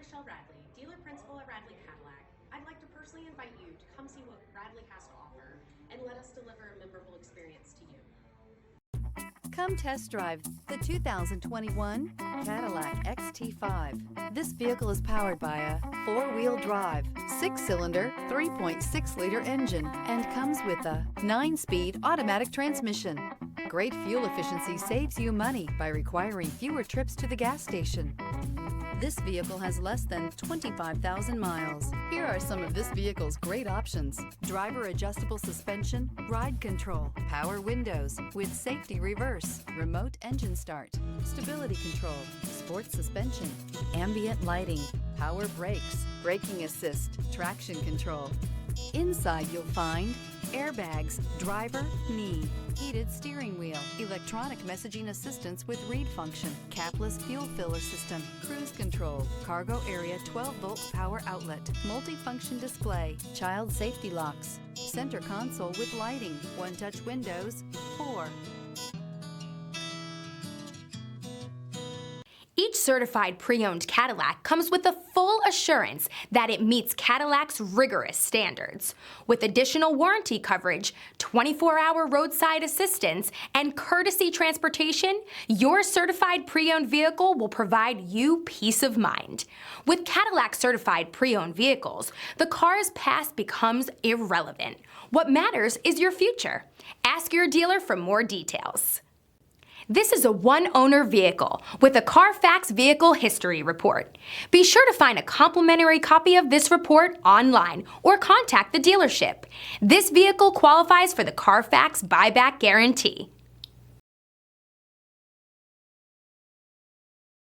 Michelle Radley, dealer principal at Radley Cadillac. I'd like to personally invite you to come see what Radley has to offer and let us deliver a memorable experience to you. Come test drive the 2021 Cadillac XT5. This vehicle is powered by a four-wheel drive, six-cylinder, 3.6-liter engine and comes with a 9-speed automatic transmission. Great fuel efficiency saves you money by requiring fewer trips to the gas station. This vehicle has less than 25,000 miles. Here are some of this vehicle's great options: driver adjustable suspension, ride control, power windows with safety reverse, remote engine start, stability control, sports suspension, ambient lighting, power brakes, braking assist, traction control. Inside you'll find airbags, driver, knee, heated steering wheel, electronic messaging assistance with read function, capless fuel filler system, cruise control, cargo area 12-volt power outlet, multifunction display, child safety locks, center console with lighting, one-touch windows, 4. Each certified pre-owned Cadillac comes with the full assurance that it meets Cadillac's rigorous standards. With additional warranty coverage, 24-hour roadside assistance, and courtesy transportation, your certified pre-owned vehicle will provide you peace of mind. With Cadillac certified pre-owned vehicles, the car's past becomes irrelevant. What matters is your future. Ask your dealer for more details. This is a one-owner vehicle with a Carfax Vehicle History Report. Be sure to find a complimentary copy of this report online or contact the dealership. This vehicle qualifies for the Carfax Buyback Guarantee.